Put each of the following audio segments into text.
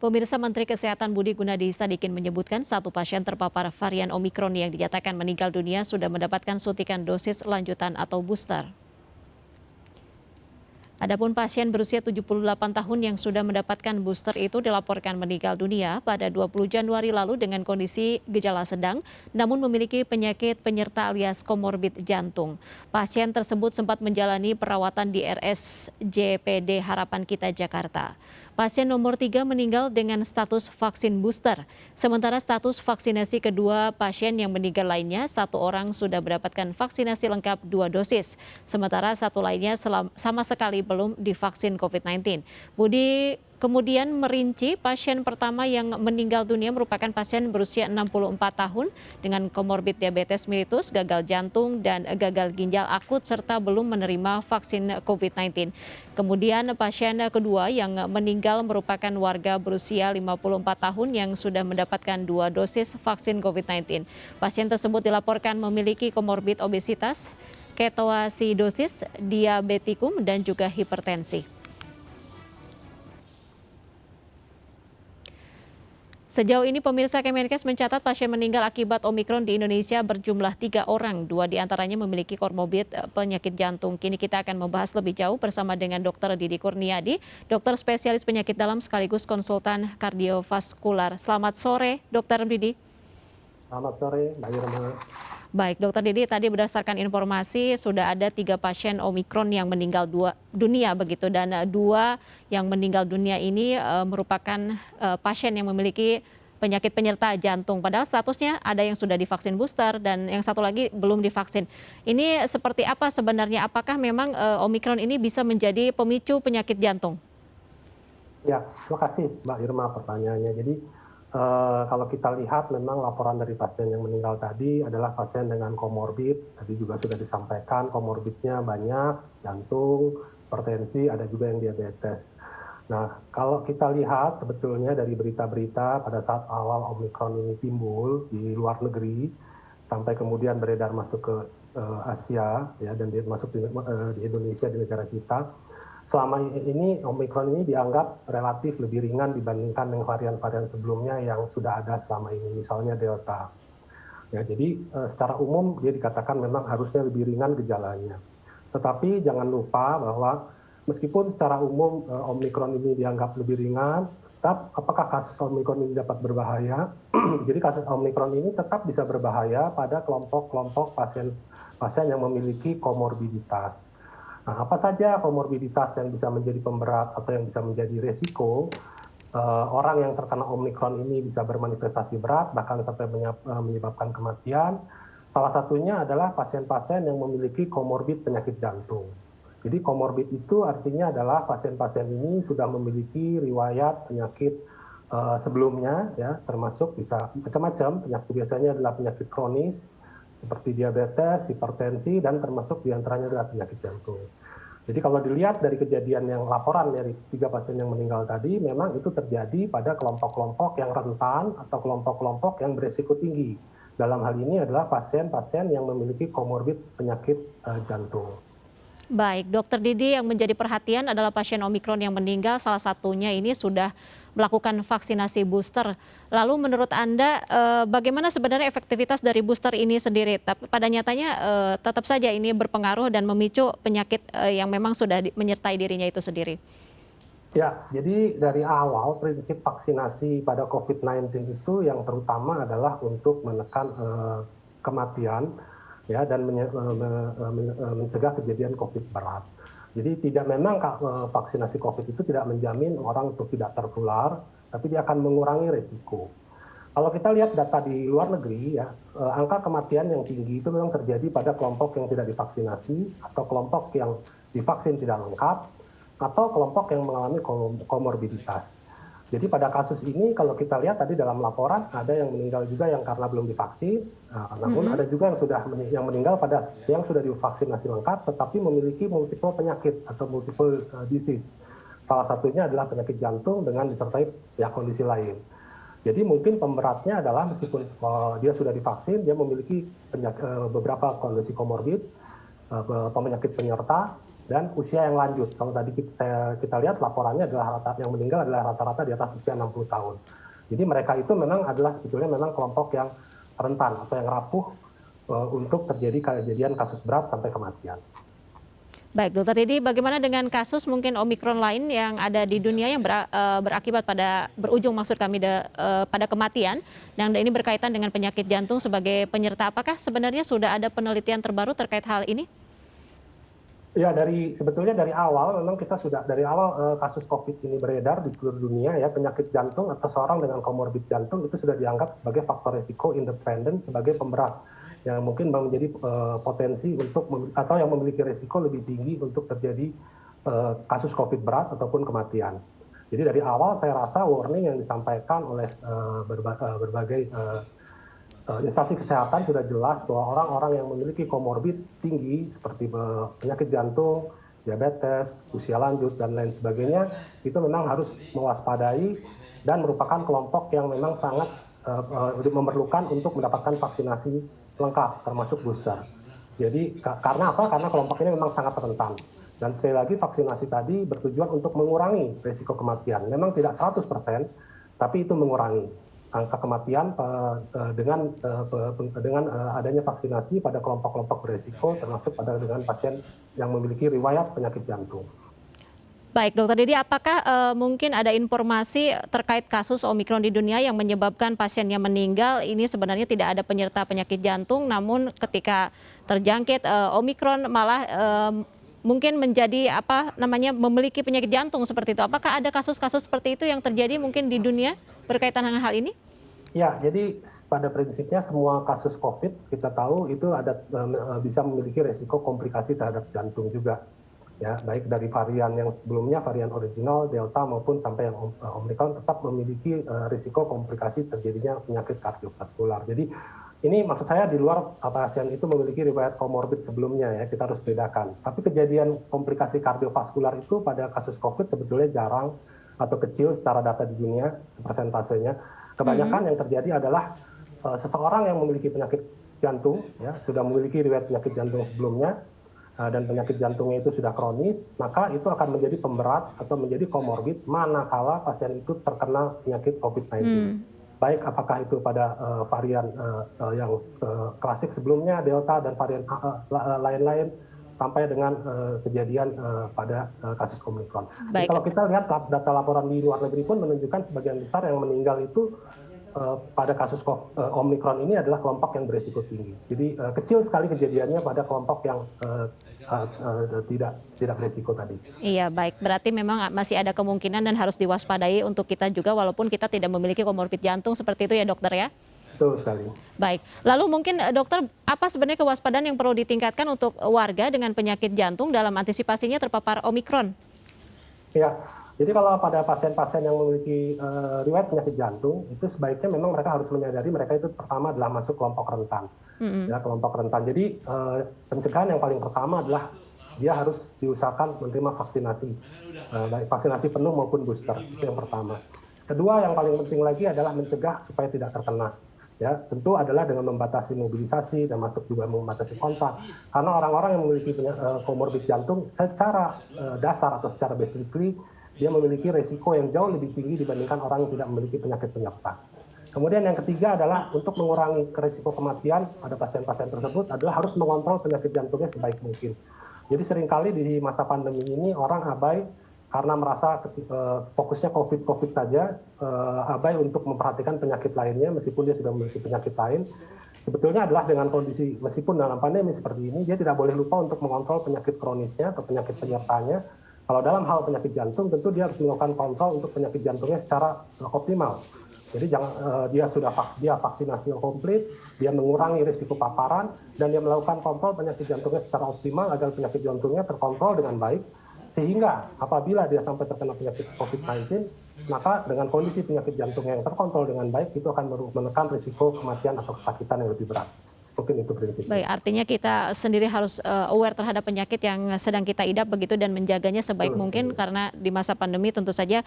Pemirsa Menteri Kesehatan Budi Gunadi Sadikin menyebutkan satu pasien terpapar varian Omikron yang dinyatakan meninggal dunia sudah mendapatkan suntikan dosis lanjutan atau booster. Adapun pasien berusia 78 tahun yang sudah mendapatkan booster itu dilaporkan meninggal dunia pada 20 Januari lalu dengan kondisi gejala sedang, namun memiliki penyakit penyerta alias komorbid jantung. Pasien tersebut sempat menjalani perawatan di RSJPD Harapan Kita Jakarta. Pasien nomor 3 meninggal dengan status vaksin booster. Sementara status vaksinasi kedua pasien yang meninggal lainnya, satu orang sudah mendapatkan vaksinasi lengkap 2 dosis. Sementara satu lainnya sama sekali belum divaksin COVID-19. Budi kemudian merinci pasien pertama yang meninggal dunia merupakan pasien berusia 64 tahun dengan komorbid diabetes mellitus, gagal jantung, dan gagal ginjal akut serta belum menerima vaksin COVID-19. Kemudian pasien kedua yang meninggal merupakan warga berusia 54 tahun yang sudah mendapatkan 2 dosis vaksin COVID-19. Pasien tersebut dilaporkan memiliki komorbid obesitas, ketoasidosis, diabetikum, dan juga hipertensi. Sejauh ini pemirsa Kemenkes mencatat pasien meninggal akibat Omikron di Indonesia berjumlah 3 orang. 2 diantaranya memiliki komorbid penyakit jantung. Kini kita akan membahas lebih jauh bersama dengan Dr. Didi Kurniadi, dokter spesialis penyakit dalam sekaligus konsultan kardiovaskular. Selamat sore, Dr. Didi. Selamat sore, Mbak Irma. Baik, Dokter Didi, tadi berdasarkan informasi sudah ada 3 pasien Omikron yang meninggal dunia begitu, dan 2 yang meninggal dunia ini merupakan pasien yang memiliki penyakit penyerta jantung. Padahal statusnya ada yang sudah divaksin booster dan yang satu lagi belum divaksin. Ini seperti apa sebenarnya? Apakah memang Omikron ini bisa menjadi pemicu penyakit jantung? Ya, terima kasih Mbak Irma pertanyaannya. Jadi kalau kita lihat memang laporan dari pasien yang meninggal tadi adalah pasien dengan komorbid. Tadi juga sudah disampaikan komorbidnya banyak, jantung, hipertensi, ada juga yang diabetes. Nah, kalau kita lihat sebetulnya dari berita-berita pada saat awal Omikron ini timbul di luar negeri, sampai kemudian beredar masuk ke Asia, ya, dan masuk di Indonesia, di negara kita, selama ini Omikron ini dianggap relatif lebih ringan dibandingkan dengan varian-varian sebelumnya yang sudah ada selama ini, misalnya Delta. Ya, jadi secara umum dia dikatakan memang harusnya lebih ringan gejalanya. Tetapi jangan lupa bahwa meskipun secara umum Omikron ini dianggap lebih ringan, tetap apakah kasus Omikron ini dapat berbahaya? Jadi kasus Omikron ini tetap bisa berbahaya pada kelompok-kelompok pasien yang memiliki komorbiditas. Nah, apa saja komorbiditas yang bisa menjadi pemberat atau yang bisa menjadi resiko orang yang terkena Omikron ini bisa bermanifestasi berat, bahkan sampai menyebabkan kematian. Salah satunya adalah pasien-pasien yang memiliki komorbid penyakit jantung. Jadi komorbid itu artinya adalah pasien-pasien ini sudah memiliki riwayat penyakit sebelumnya, ya, termasuk bisa macam-macam. Penyakit biasanya adalah penyakit kronis, seperti diabetes, hipertensi, dan termasuk diantaranya adalah penyakit jantung. Jadi kalau dilihat dari kejadian yang laporan dari 3 pasien yang meninggal tadi, memang itu terjadi pada kelompok-kelompok yang rentan atau kelompok-kelompok yang beresiko tinggi. Dalam hal ini adalah pasien-pasien yang memiliki komorbid penyakit jantung. Baik, Dokter Didi, yang menjadi perhatian adalah pasien Omikron yang meninggal, salah satunya ini sudah melakukan vaksinasi booster. Lalu menurut Anda bagaimana sebenarnya efektivitas dari booster ini sendiri? Tapi pada nyatanya tetap saja ini berpengaruh dan memicu penyakit yang memang sudah menyertai dirinya itu sendiri. Ya, jadi dari awal prinsip vaksinasi pada COVID-19 itu yang terutama adalah untuk menekan kematian, ya, dan mencegah kejadian COVID berat. Jadi memang vaksinasi COVID itu tidak menjamin orang untuk tidak tertular, tapi dia akan mengurangi resiko. Kalau kita lihat data di luar negeri, ya, angka kematian yang tinggi itu memang terjadi pada kelompok yang tidak divaksinasi atau kelompok yang divaksin tidak lengkap atau kelompok yang mengalami komorbiditas. Jadi pada kasus ini kalau kita lihat tadi dalam laporan ada yang meninggal juga yang karena belum divaksin, namun ada juga yang meninggal pada yang sudah divaksinasi lengkap tetapi memiliki multiple penyakit atau multiple disease. Salah satunya adalah penyakit jantung dengan disertai ya kondisi lain. Jadi mungkin pemberatnya adalah meskipun dia sudah divaksin, dia memiliki beberapa kondisi komorbid, penyakit penyerta, dan usia yang lanjut. Kalau tadi kita lihat laporannya adalah yang meninggal adalah rata-rata di atas usia 60 tahun. Jadi mereka itu memang adalah sebetulnya memang kelompok yang rentan atau yang rapuh untuk terjadi kejadian kasus berat sampai kematian. Baik, Dokter Didi, bagaimana dengan kasus mungkin Omikron lain yang ada di dunia yang berakibat berujung maksud kami pada kematian, dan ini berkaitan dengan penyakit jantung sebagai penyerta. Apakah sebenarnya sudah ada penelitian terbaru terkait hal ini? Ya, sebetulnya dari awal memang kita sudah dari awal kasus COVID ini beredar di seluruh dunia ya, penyakit jantung atau seorang dengan komorbid jantung itu sudah dianggap sebagai faktor risiko independen sebagai pemberat yang mungkin menjadi potensi atau yang memiliki risiko lebih tinggi untuk terjadi kasus COVID berat ataupun kematian. Jadi dari awal saya rasa warning yang disampaikan oleh berbagai instansi kesehatan sudah jelas bahwa orang-orang yang memiliki komorbid tinggi seperti penyakit jantung, diabetes, usia lanjut, dan lain sebagainya, itu memang harus mewaspadai dan merupakan kelompok yang memang sangat memerlukan untuk mendapatkan vaksinasi lengkap, termasuk booster. Jadi karena apa? Karena kelompok ini memang sangat rentan. Dan sekali lagi vaksinasi tadi bertujuan untuk mengurangi risiko kematian. Memang tidak 100%, tapi itu mengurangi angka kematian dengan adanya vaksinasi pada kelompok-kelompok berisiko, termasuk dengan pasien yang memiliki riwayat penyakit jantung. Baik, Dokter Didi, apakah mungkin ada informasi terkait kasus Omikron di dunia yang menyebabkan pasiennya meninggal ini sebenarnya tidak ada penyerta penyakit jantung, namun ketika terjangkit Omikron malah mungkin menjadi memiliki penyakit jantung seperti itu. Apakah ada kasus-kasus seperti itu yang terjadi mungkin di dunia berkaitan dengan hal ini? Ya, jadi pada prinsipnya semua kasus COVID kita tahu itu bisa memiliki resiko komplikasi terhadap jantung juga. Ya, baik dari varian yang sebelumnya, varian original, Delta maupun sampai yang Omicron tetap memiliki risiko komplikasi terjadinya penyakit kardiovaskular. Jadi ini maksud saya di luar pasien itu memiliki riwayat komorbid sebelumnya ya, kita harus bedakan. Tapi kejadian komplikasi kardiovaskular itu pada kasus COVID sebetulnya jarang atau kecil secara data di dunia persentasenya. Kebanyakan yang terjadi adalah seseorang yang memiliki penyakit jantung, ya, sudah memiliki riwayat penyakit jantung sebelumnya, dan penyakit jantungnya itu sudah kronis, maka itu akan menjadi pemberat atau menjadi komorbid manakala pasien itu terkena penyakit COVID-19. Baik apakah itu pada varian yang klasik sebelumnya, Delta, dan varian lain-lain, sampai dengan kejadian pada kasus Omicron. Kalau kita lihat data laporan di luar negeri pun menunjukkan sebagian besar yang meninggal itu pada kasus Omicron ini adalah kelompok yang berisiko tinggi. Jadi kecil sekali kejadiannya pada kelompok yang tidak berisiko tadi. Iya, baik. Berarti memang masih ada kemungkinan dan harus diwaspadai untuk kita juga walaupun kita tidak memiliki komorbid jantung seperti itu ya, Dokter ya? Betul sekali. Baik. Lalu mungkin Dokter, apa sebenarnya kewaspadaan yang perlu ditingkatkan untuk warga dengan penyakit jantung dalam antisipasinya terpapar Omicron? Ya. Jadi kalau pada pasien-pasien yang memiliki riwayat penyakit jantung, itu sebaiknya memang mereka harus menyadari mereka itu pertama adalah masuk kelompok rentan. Ya, kelompok rentan. Jadi pencegahan yang paling pertama adalah dia harus diusahakan menerima vaksinasi, baik vaksinasi penuh maupun booster, itu yang pertama. Kedua yang paling penting lagi adalah mencegah supaya tidak terkena. Ya, tentu adalah dengan membatasi mobilisasi dan masuk juga membatasi kontak. Karena orang-orang yang memiliki komorbid jantung secara dasar atau secara basically dia memiliki resiko yang jauh lebih tinggi dibandingkan orang yang tidak memiliki penyakit penyerta. Kemudian yang ketiga adalah untuk mengurangi resiko kematian pada pasien-pasien tersebut adalah harus mengontrol penyakit jantungnya sebaik mungkin. Jadi seringkali di masa pandemi ini orang abai karena merasa fokusnya COVID saja, abai untuk memperhatikan penyakit lainnya meskipun dia sudah memiliki penyakit lain. Sebetulnya adalah dengan kondisi, meskipun dalam pandemi seperti ini, dia tidak boleh lupa untuk mengontrol penyakit kronisnya atau penyakit penyertanya. Kalau dalam hal penyakit jantung, tentu dia harus melakukan kontrol untuk penyakit jantungnya secara optimal. Jadi dia vaksinasi yang komplit, dia mengurangi risiko paparan, dan dia melakukan kontrol penyakit jantungnya secara optimal agar penyakit jantungnya terkontrol dengan baik. Sehingga apabila dia sampai terkena penyakit COVID-19, maka dengan kondisi penyakit jantung yang terkontrol dengan baik, itu akan menekan risiko kematian atau kesakitan yang lebih berat. Mungkin itu prinsipnya. Baik, artinya kita sendiri harus aware terhadap penyakit yang sedang kita idap begitu dan menjaganya sebaik mungkin karena di masa pandemi tentu saja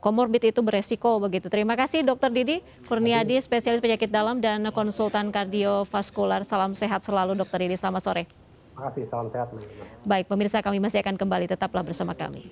komorbid itu beresiko begitu. Terima kasih Dr. Didi Kurniadi, spesialis penyakit dalam dan konsultan kardiovaskular. Salam sehat selalu Dr. Didi, selamat sore. Terima kasih, salam sehat Mbak Irma. Baik, pemirsa kami masih akan kembali, tetaplah bersama kami.